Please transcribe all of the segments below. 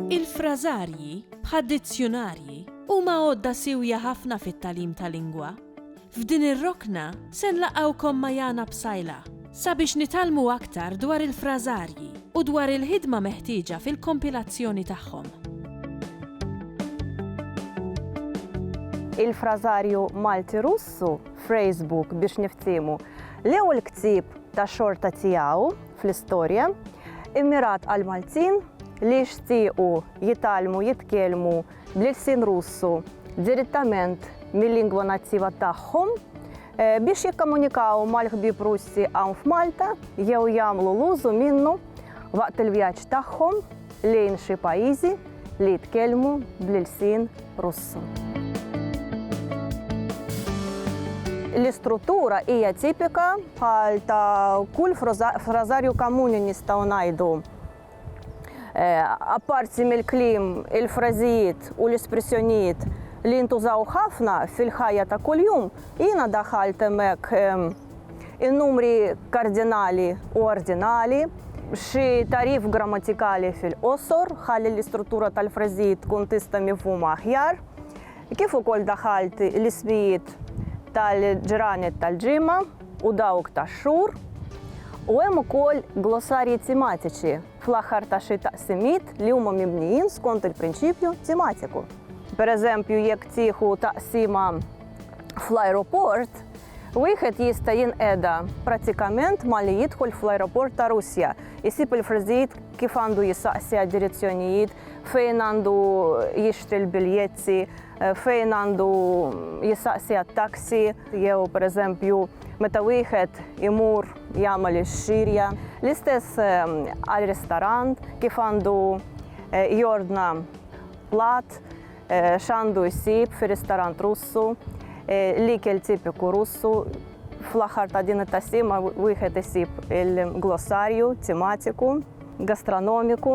Il-frażarji bħad-dizzjonarji huma għodda sewja ħafna fit-tagħlim tal-lingwa. F'din ir-rokna se nlaqgħukom ma' Jana Bsajla sabiex nitalmu aktar dwar il-frażarji u dwar il-ħidma meħtieġa fil-kompilazzjoni tagħhom. Il-frażarju Malti Russu Facebook biex niftiemu l-ewwel ktieb tax-xorta tiegħu fl-istorja immirat għal Maltin li jixtiequ jitalmu jitkellmu bl-lsien Russu direttament mill-lingwa nattiva tagħhom biex jikkomunikaw mal-ħbieb Russi hawn f'Malta jew jagħmlu l-użu minnu waqt il-vjaġġ tagħhom lejn xi pajjiżi li jitkellmu bl-lsien Russu. L-istruttura hija tipika bħal ta' kull frażarju komuni nistgħu ngħidu. Apparti mill-kliem, il-frażijiet u l-espressjonijiet li ntużaw ħafna fil-ħajja ta' kuljum, jiena daħalt hemmhekk in-numri kardinali u ordinali, xi tarif grammatikali fil-qosor ħalli l-istruttura tal-frażijiet tkun tista' mifhuma aħjar, kif ukoll daħalt l-ismijiet tal-ġranet tal-ġimgħa u dawk tax-xhur, u hemm ukoll glossarji tematiċi fl-aħħar ta' xi taqsimiet li huma mibnijin skont il-prinċipju tematiku. Pereżempju, jekk tieħu taqsima fl-ajruport, wieħed jista' jinqeda pratikament malli jidħol fl-ajruport ta' Russja, isib il-frażijiet kif għandu jissaqsi direzzjonijiet, fejn għandu jixtri l-biljetti, fejn għandu jissaqsi għat-taksi, jew pereżempju meta wieħed imur jagħmel ix-xirja, l-istess għal-ristorant kif għandu jordna plat, x'għandu jsib fir-ristorant Russu, l-ikel tipiku Russu. Fl-aħħar ta' din it-taqsima wieħed isib il-glossarju tematiku, gastronomiku.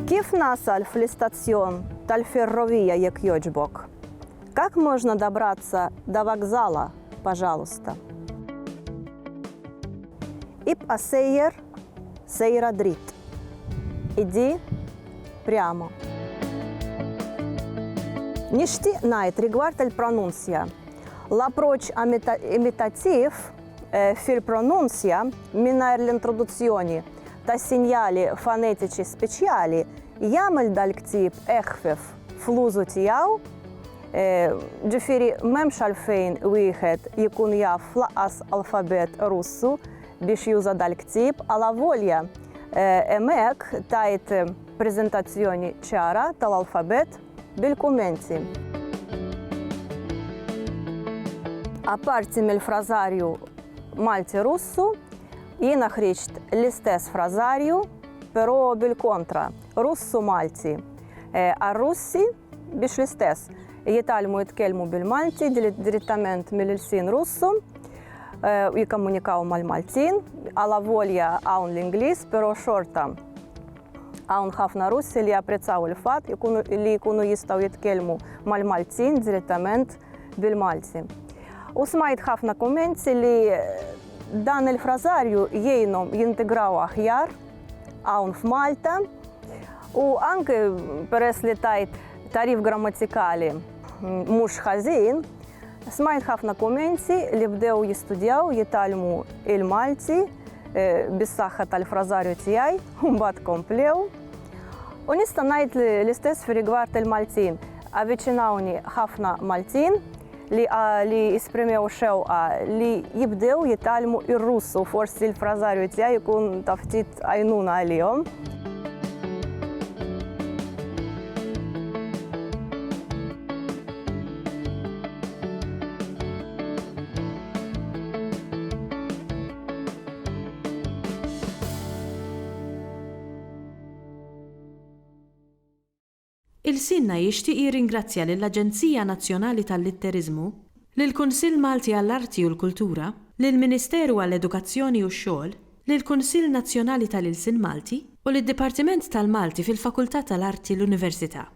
Kif nasal fl-istazzjon tal-ferrovija jekk jogħġbok? Как можно добраться до вокзала, пожалуйста? Ибqa sejjer, sejra dritt. Idi prямо. Nixtieq ngħid rigward il-pronunzja. L-approċċ imitattiv fil-pronunzja mingħajr l-introduzzjoni ta' sinjali fonetiċi speċjali jagħmel dal-ktieb eħfef fl-użu tiegħu, ġifieri m'hemmx għalfejn wieħed jkun jaf laqqas alfabet Russu biex juża dal-ktieb, alla volja hemmhekk tajt preżentazzjoni ċara tal-alfabet bil-kummenti. Apparti mill-frażarju Malti Russu, jiena ħriġt l-istess frażarju, però bil-kontra, Russu-Malti. Għar-Russi biex l-istess jitalmu jitkellmu bil-Malti direttament mill-lsien Russu, jikkomunikaw mal-Maltin, alla volja hawn l-Ingliż, però xorta hawn ħafna Russi li japprezzaw il-fatt li jkunu jistgħu jitkellmu mal-Maltin direttament bil-Malti. U smajt ħafna kummenti li dan il-frażarju jgħinhom jintegraw aħjar hawn f'Malta u anke peress li tajt tarif grammatikali mhux ħażin, smajt ħafna kummenti li bdew jistudjaw jitalmu il-Malti bis-saħħa tal-frażarju tiegħi u mbagħad komplew. U nista' ngħid l-istess fir-rigward il-Maltin. Avviċinawni ħafna Maltin li esprimew xewqa li jibdew jitalmu ir-Russu, forsi l-frażarju tiegħi jkun ta' ftit għajnuna għalihom. Il-Sinna jixtieq jirringrazzja lill-Aġenzija Nazzjonali tal-Litterizmu lill-Kunsill Malti għall-Arti u l-Kultura, lill-Ministeru għall-Edukazzjoni u x-Xogħol, lill-Kunsill Nazzjonali tal-Ilsien Malti u lid-Dipartiment tal-Malti fil-Fakultà tal-Arti l-Università.